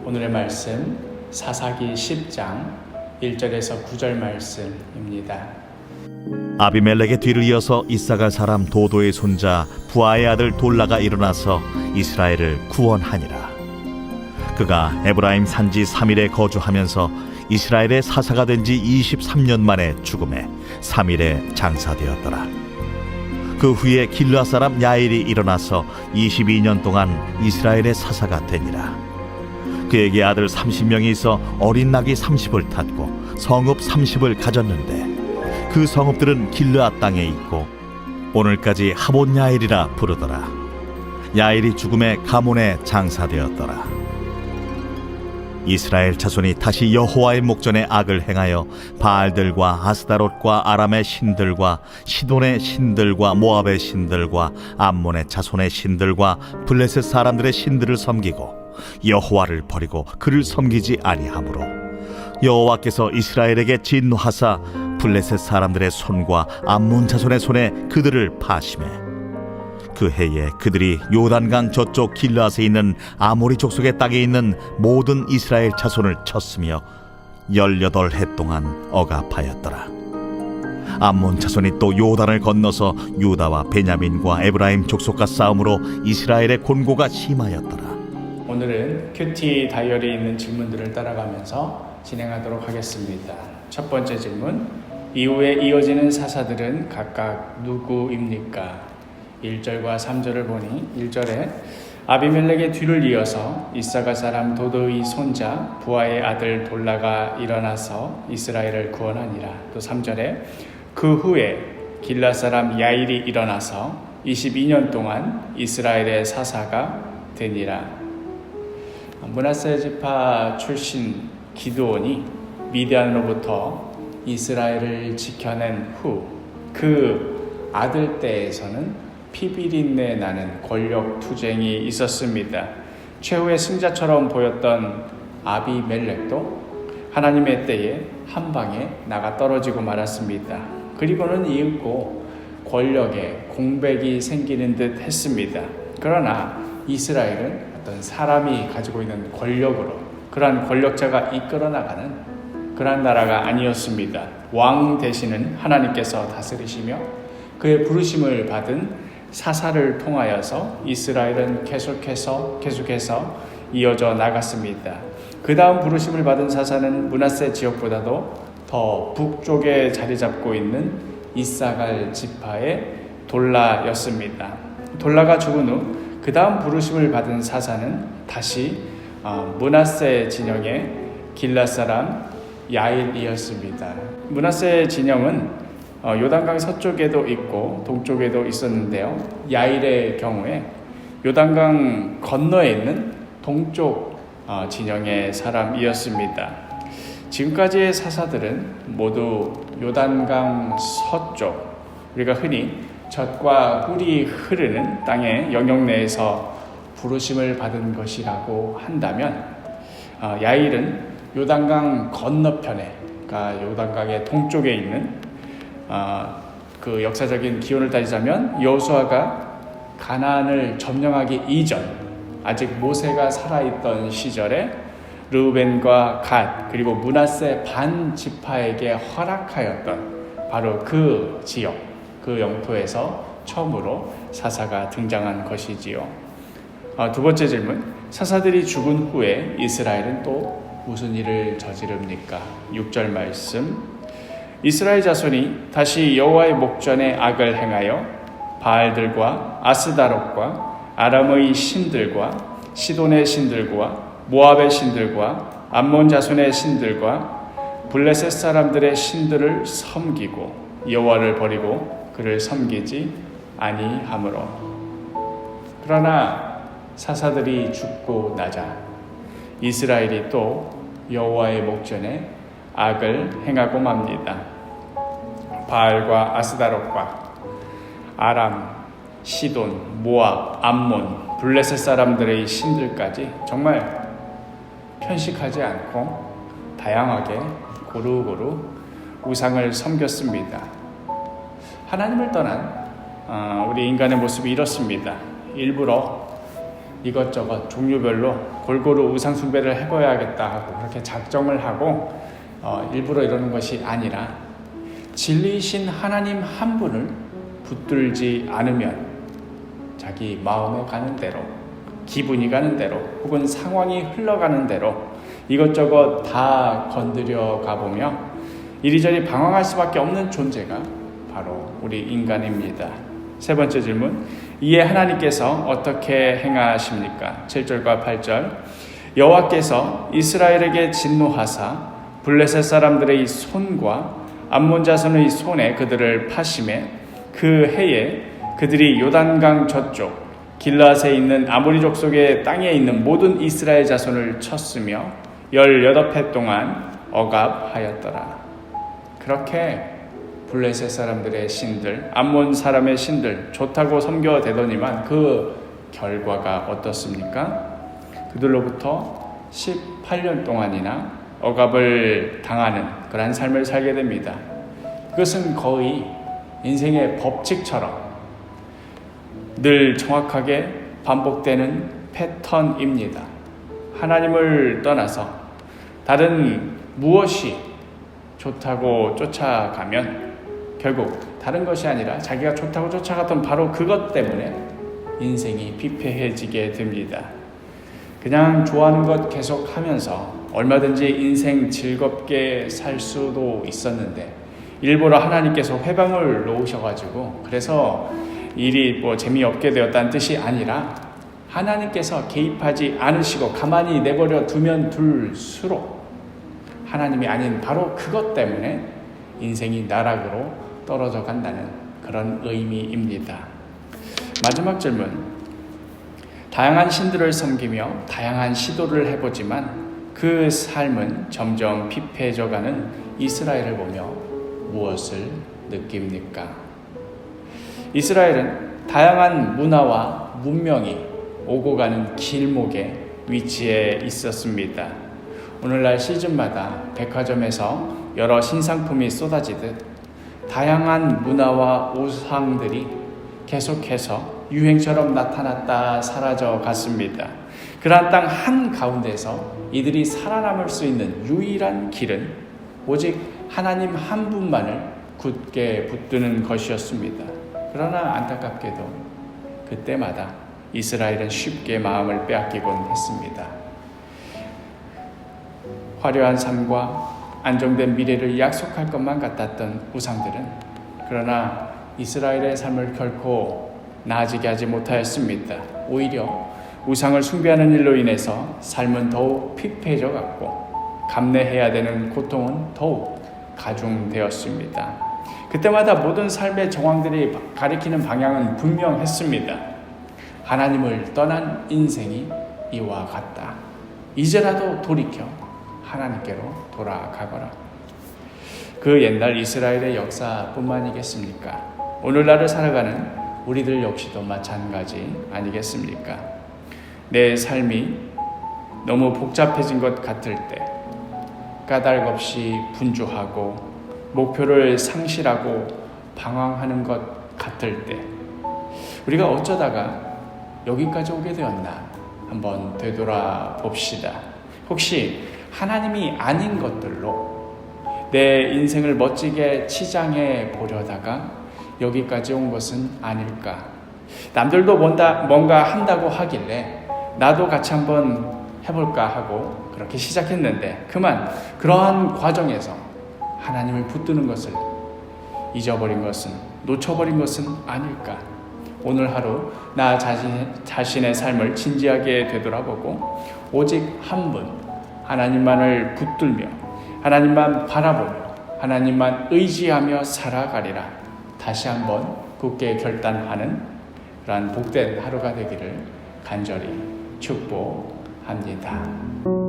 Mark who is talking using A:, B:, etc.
A: 오늘의 말씀 사사기 10장 1절에서 9절 말씀입니다.
B: 아비멜렉의 뒤를 이어서 이사갈 사람 도도의 손자 부하의 아들 돌라가 일어나서 이스라엘을 구원하니라. 그가 에브라임 산지 3일에 거주하면서 이스라엘의 사사가 된 지 23년 만에 죽음에 3일에 장사되었더라. 그 후에 길르앗 사람 야일이 일어나서 22년 동안 이스라엘의 사사가 되니라. 그에게 아들 30명이 있어 어린 낙이 30을 탔고 성읍 30을 가졌는데 그 성읍들은 길르앗 땅에 있고 오늘까지 하본 야일이라 부르더라. 야일이 죽음에 가문에 장사되었더라. 이스라엘 자손이 다시 여호와의 목전에 악을 행하여 바알들과 아스다롯과 아람의 신들과 시돈의 신들과 모압의 신들과 암몬의 자손의 신들과 블레셋 사람들의 신들을 섬기고 여호와를 버리고 그를 섬기지 아니하므로 여호와께서 이스라엘에게 진노하사 블레셋 사람들의 손과 암몬 자손의 손에 그들을 파심해 그 해에 그들이 요단강 저쪽 길르앗에 있는 아모리 족속의 땅에 있는 모든 이스라엘 자손을 쳤으며 18해 동안 억압하였더라. 암몬 자손이 또 요단을 건너서 유다와 베냐민과 에브라임 족속과 싸움으로 이스라엘의 곤고가 심하였더라.
A: 오늘은 큐티 다이어리에 있는 질문들을 따라가면서 진행하도록 하겠습니다. 첫 번째 질문, 이후에 이어지는 사사들은 각각 누구입니까? 1절과 3절을 보니 1절에 아비멜렉의 뒤를 이어서 이사갈 사람 도도의 손자 부하의 아들 돌라가 일어나서 이스라엘을 구원하니라. 또 3절에 그 후에 길르앗 사람 야일이 일어나서 22년 동안 이스라엘의 사사가 되니라. 므낫세 지파 출신 기드온이 미디안으로부터 이스라엘을 지켜낸 후 그 아들 때에서는 피비린내 나는 권력 투쟁이 있었습니다. 최후의 승자처럼 보였던 아비멜렉도 하나님의 때에 한 방에 나가 떨어지고 말았습니다. 그리고는 이윽고 권력에 공백이 생기는 듯 했습니다. 그러나 이스라엘은 어떤 사람이 가지고 있는 권력으로 그러한 권력자가 이끌어 나가는 그러한 나라가 아니었습니다. 왕 대신은 하나님께서 다스리시며 그의 부르심을 받은 사사를 통하여서 이스라엘은 계속해서 이어져 나갔습니다. 그 다음 부르심을 받은 사사는 므낫세 지역보다도 더 북쪽에 자리 잡고 있는 이사갈 지파의 돌라였습니다. 돌라가 죽은 후 그 다음 부르심을 받은 사사는 다시 므낫세 진영의 길르앗 사람 야일이었습니다. 므낫세 진영은 요단강 서쪽에도 있고 동쪽에도 있었는데요. 야일의 경우에 요단강 건너에 있는 동쪽 진영의 사람이었습니다. 지금까지의 사사들은 모두 요단강 서쪽, 우리가 흔히 젖과 꿀이 흐르는 땅의 영역 내에서 부르심을 받은 것이라고 한다면 야일은 요단강 건너편에, 그러니까 요단강의 동쪽에 있는 그 역사적인 기원을 따지자면 여호수아가 가나안을 점령하기 이전, 아직 모세가 살아있던 시절에 르우벤과 갓 그리고 므낫세 반 지파에게 허락하였던 바로 그 지역, 그 영토에서 처음으로 사사가 등장한 것이지요. 두 번째 질문, 사사들이 죽은 후에 이스라엘은 또 무슨 일을 저지릅니까? 6절 말씀, 이스라엘 자손이 다시 여호와의 목전에 악을 행하여 바알들과 아스다롯과 아람의 신들과 시돈의 신들과 모압의 신들과 암몬 자손의 신들과 블레셋 사람들의 신들을 섬기고 여호와를 버리고 그를 섬기지 아니하므로. 그러나 사사들이 죽고 나자 이스라엘이 또 여호와의 목전에 악을 행하고 맙니다. 바알과 아스다롯과 아람, 시돈, 모압, 암몬, 블레셋 사람들의 신들까지 정말 편식하지 않고 다양하게 고루고루 우상을 섬겼습니다. 하나님을 떠난 우리 인간의 모습이 이렇습니다. 일부러 이것저것 종류별로 골고루 우상 숭배를 해봐야겠다 하고 그렇게 작정을 하고 일부러 이러는 것이 아니라 진리이신 하나님 한 분을 붙들지 않으면 자기 마음에 가는 대로, 기분이 가는 대로, 혹은 상황이 흘러가는 대로 이것저것 다 건드려 가보며 이리저리 방황할 수밖에 없는 존재가 바로 우리 인간입니다. 세 번째 질문, 이에 하나님께서 어떻게 행하십니까? 7절과 8절, 여호와께서 이스라엘에게 진노하사 블레셋 사람들의 손과 암몬 자손의 손에 그들을 파심해 그 해에 그들이 요단강 저쪽 길라앗에 있는 아모리 족속의 땅에 있는 모든 이스라엘 자손을 쳤으며 18해 동안 억압하였더라. 그렇게 블레셋 사람들의 신들, 암몬 사람의 신들 좋다고 섬겨대더니만 그 결과가 어떻습니까? 그들로부터 18년 동안이나 억압을 당하는 그러한 삶을 살게 됩니다. 그것은 거의 인생의 법칙처럼 늘 정확하게 반복되는 패턴입니다. 하나님을 떠나서 다른 무엇이 좋다고 쫓아가면 결국 다른 것이 아니라 자기가 좋다고 쫓아갔던 바로 그것 때문에 인생이 피폐해지게 됩니다. 그냥 좋아하는 것 계속 하면서 얼마든지 인생 즐겁게 살 수도 있었는데 일부러 하나님께서 회방을 놓으셔가지고 그래서 일이 재미없게 되었다는 뜻이 아니라 하나님께서 개입하지 않으시고 가만히 내버려 두면 둘수록 하나님이 아닌 바로 그것 때문에 인생이 나락으로 떨어져 간다는 그런 의미입니다. 마지막 질문, 다양한 신들을 섬기며 다양한 시도를 해보지만 그 삶은 점점 피폐해져가는 이스라엘을 보며 무엇을 느낍니까? 이스라엘은 다양한 문화와 문명이 오고 가는 길목에 위치해 있었습니다. 오늘날 시즌마다 백화점에서 여러 신상품이 쏟아지듯 다양한 문화와 우상들이 계속해서 유행처럼 나타났다 사라져 갔습니다. 그러한 땅 한가운데서 이들이 살아남을 수 있는 유일한 길은 오직 하나님 한 분만을 굳게 붙드는 것이었습니다. 그러나 안타깝게도 그때마다 이스라엘은 쉽게 마음을 빼앗기곤 했습니다. 화려한 삶과 안정된 미래를 약속할 것만 같았던 우상들은 그러나 이스라엘의 삶을 결코 나아지게 하지 못하였습니다. 오히려 우상을 숭배하는 일로 인해서 삶은 더욱 피폐해져 갔고 감내해야 되는 고통은 더욱 가중되었습니다. 그때마다 모든 삶의 정황들이 가리키는 방향은 분명했습니다. 하나님을 떠난 인생이 이와 같다. 이제라도 돌이켜 하나님께로 돌아가거라. 그 옛날 이스라엘의 역사뿐만이겠습니까? 오늘날을 살아가는 우리들 역시도 마찬가지 아니겠습니까? 내 삶이 너무 복잡해진 것 같을 때, 까닭 없이 분주하고 목표를 상실하고 방황하는 것 같을 때 우리가 어쩌다가 여기까지 오게 되었나 한번 되돌아봅시다. 혹시 하나님이 아닌 것들로 내 인생을 멋지게 치장해 보려다가 여기까지 온 것은 아닐까? 남들도 뭔가 한다고 하길래 나도 같이 한번 해볼까 하고 그렇게 시작했는데 그만 그러한 과정에서 하나님을 붙드는 것을 잊어버린 것은, 놓쳐버린 것은 아닐까? 오늘 하루 나 자신의 삶을 진지하게 되돌아보고 오직 한 분 하나님만을 붙들며 하나님만 바라보며 하나님만 의지하며 살아가리라 다시 한번 굳게 결단하는 그러한 복된 하루가 되기를 간절히 축복합니다.